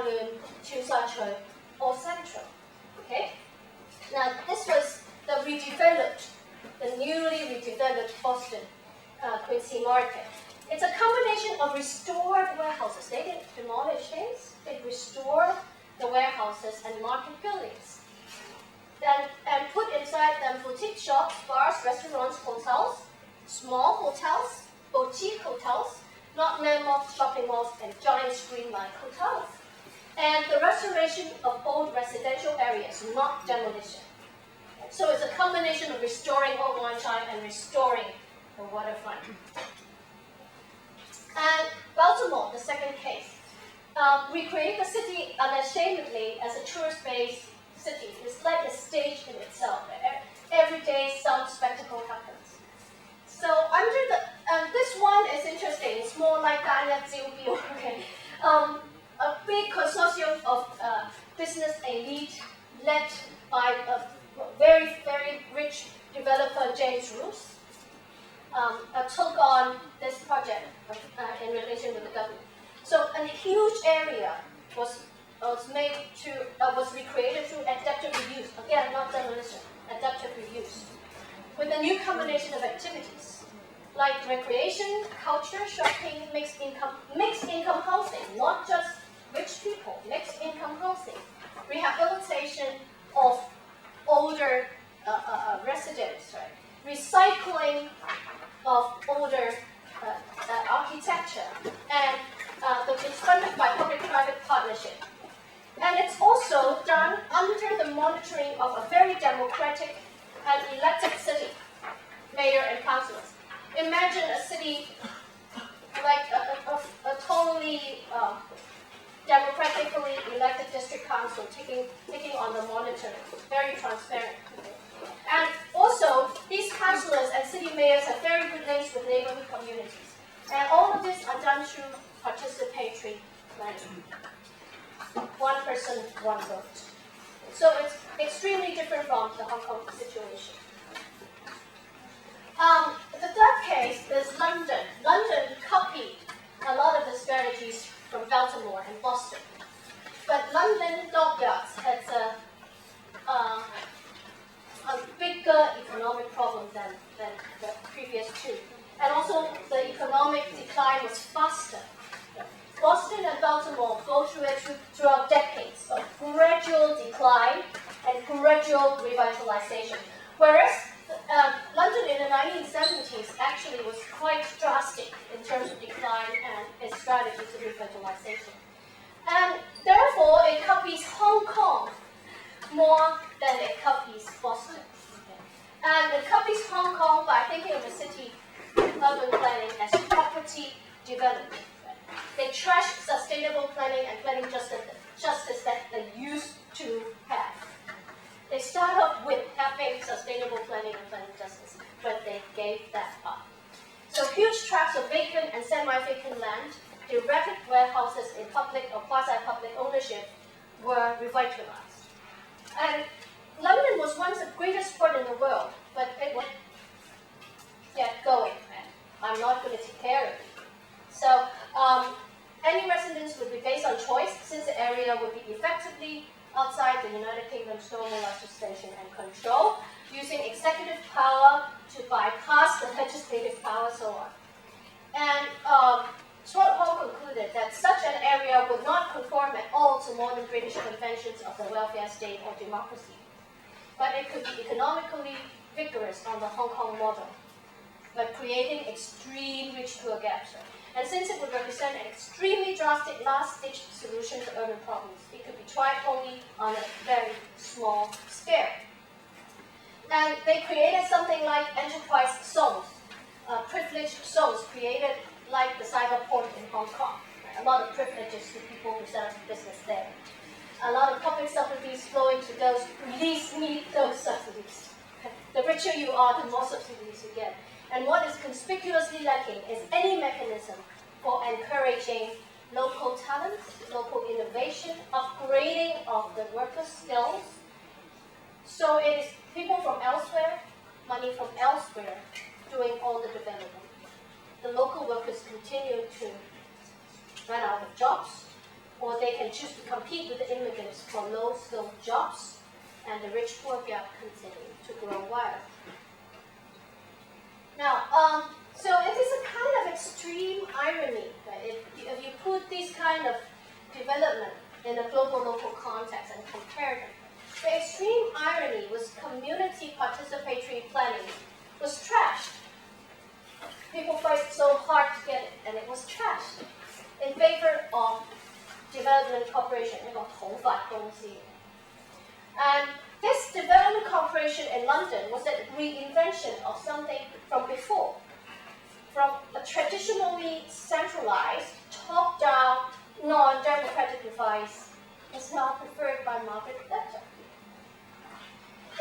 Kowloon, Tsim Sha Tsui, or Central. Okay? Now, this was the newly redeveloped Boston Quincy Market. It's a combination of restored warehouses. They didn't demolish things, they restored the warehouses and market buildings. And put inside them boutique shops, bars, restaurants, hotels, small hotels, boutique hotels, not landmark shopping malls and giant screen-like hotels. And the restoration of old residential areas, not demolition. So it's a combination of restoring old Wan Chai and restoring the waterfront. And Baltimore, the second case. We create the city unashamedly as a tourist-based city. It's like a stage in itself. Every day some spectacle happens. So under the, this one is interesting. It's more like okay. A big consortium of business elite led by a very, very rich developer, James Roos, took on this project in relation with the government. So a huge area was recreated through adaptive reuse. Again, not demolition, adaptive reuse, with a new combination of activities like recreation, culture, shopping, mixed income housing, not just rich people, mixed income housing, rehabilitation of older residents, right? Recycling of older architecture, and it's funded by public-private partnership. And it's also done under the monitoring of a very democratic and elected city, mayor and councillors. Imagine a city like a totally democratically elected district council taking on the monitoring, very transparent. And also, these councillors and city mayors have very good links with neighborhood communities. And all of this are done through participatory planning. One person, one vote. So it's extremely different from the Hong Kong situation. The third case is London. London copied a lot of the strategies from Baltimore and Boston. But London dockyards has a bigger economic problem than the previous two. And also, the economic decline was faster. Boston and Baltimore go through it throughout decades of gradual decline and gradual revitalization. Whereas London in the 1970s actually was quite drastic in terms of decline and its strategy to revitalization. And therefore, it copies Hong Kong more than it copies Boston. Okay. And it copies Hong Kong by thinking of the city urban planning as property development. They trash sustainable planning and planning justice that they used to have. They start off with having sustainable planning and planning justice, but they gave that up. So huge tracts of vacant and semi-vacant land, erected warehouses in public or quasi-public ownership were revitalized. And London was once the greatest port in the world, but it went going. I'm not going to take care of it. So any residence would be based on choice, since the area would be effectively outside the United Kingdom's normal legislation and control, using executive power to bypass the legislative power, so on. And Stuart Hall concluded that such an area would not conform at all to modern British conventions of the welfare state or democracy, but it could be economically vigorous on the Hong Kong model, but creating extreme rich poor gaps. And since it would represent an extremely drastic last-ditch solution to urban problems, it could be tried only on a very small scale. And they created something like enterprise zones, privileged zones created like the cyber port in Hong Kong. A lot of privileges to people who set up business there. A lot of public subsidies flowing to those who least need those subsidies. The richer you are, the more subsidies you get. And what is conspicuously lacking is any mechanism for encouraging local talent, local innovation, upgrading of the workers' skills. So it is people from elsewhere, money from elsewhere, doing all the development. The local workers continue to run out of jobs, or they can choose to compete with the immigrants for low-skilled jobs, and the rich-poor gap continues to grow wild. Now, so it is a kind of extreme irony that if you put this kind of development in a global-local context and compare them, the extreme irony was community participatory planning was trashed. People fight so hard to get it, and it was trashed in favor of development cooperation, and this development cooperation in London was a reinvention of something from before. From a traditionally centralized, top-down, non-democratic device is now preferred by market sector.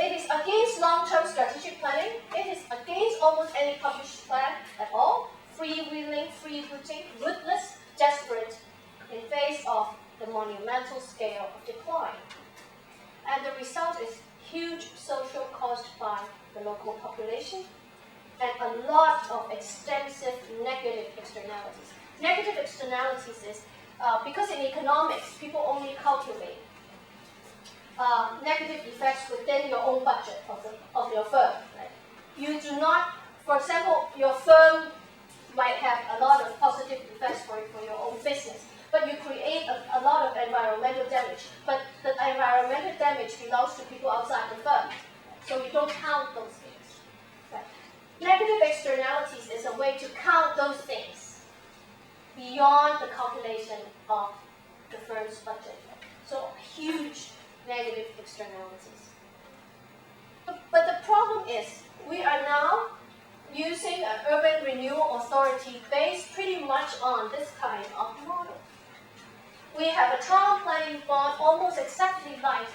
It is against long-term strategic planning. It is against almost any published plan at all. Freewheeling, freebooting, ruthless, desperate, in face of the monumental scale of decline. And the result is huge social cost by the local population and a lot of extensive negative externalities. Negative externalities is because in economics, people only calculate negative effects within your own budget of your firm. Right? You do not, for example, your firm might have a lot of positive effects for your own business, but you create a lot of environmental damage. But the environmental damage belongs to people outside the firm, so you don't count those things. Right? Negative externalities is a way to count those things beyond the calculation of the firm's budget. So huge negative externalities. But the problem is, we are now using an urban renewal authority based pretty much on this kind of model. We have a town planning board almost exactly like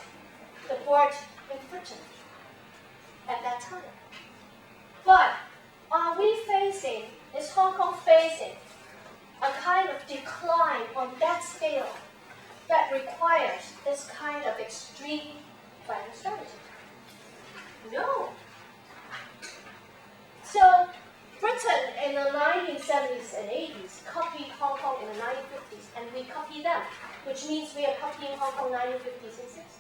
the board in Britain at that time. But are we facing, is Hong Kong facing a kind of decline on that scale that requires this kind of extreme planning strategy? No. So Britain in the 1970s and 80s copied Hong Kong in the 1950s, and we copy them, which means we are copying Hong Kong 1950s and 60s.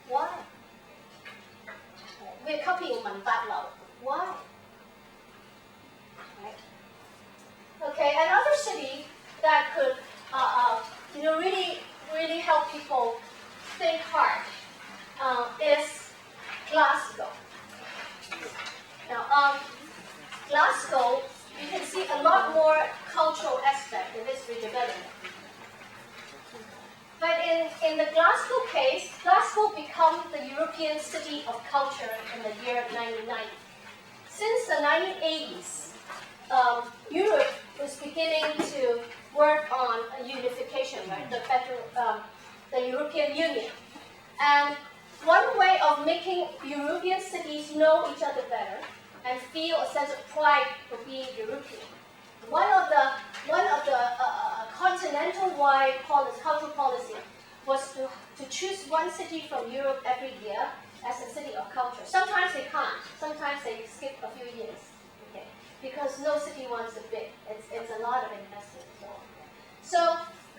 Why? We're copying Mandat. Why? Right. Okay, another city that could really help people think hard is Glasgow. Now, Glasgow, you can see a lot more cultural aspect in this redevelopment. But in the Glasgow case, Glasgow became the European City of Culture in the year 1990. Since the 1980s, Europe was beginning to work on a unification, right? The European Union. And one way of making European cities know each other better and feel a sense of pride for being European. One of the continental-wide cultural policy was to choose one city from Europe every year as a city of culture. Sometimes they can't. Sometimes they skip a few years, okay? Because no city wants a bit. It's a lot of investment. So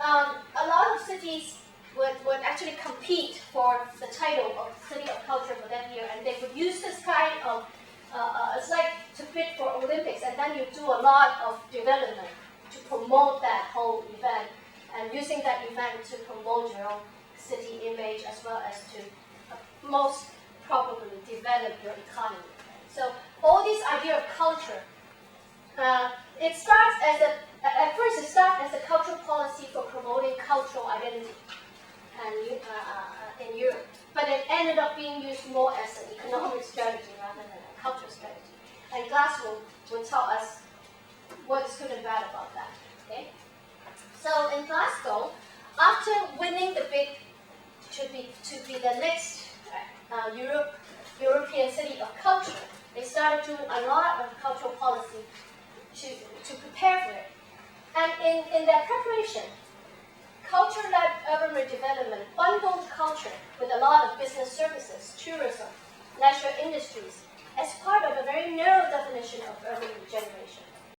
a lot of cities would actually compete for the title of City of Culture for that year, and they would use this kind of, it's like to bid for Olympics, and then you do a lot of development to promote that whole event, and using that event to promote your own city image as well as to most probably develop your economy. So all this idea of culture, it starts at first it starts as a cultural policy for promoting cultural identity and in Europe, but it ended up being used more as an economic strategy rather than a cultural strategy. And Glasgow will tell us what is good and bad about that. Okay? So in Glasgow, after winning the bid to be the next European City of Culture, they started doing a lot of cultural policy to prepare for it. And in their preparation, culture-led urban redevelopment bundled culture with a lot of business services, tourism, leisure industries, as part of a very narrow definition of urban regeneration.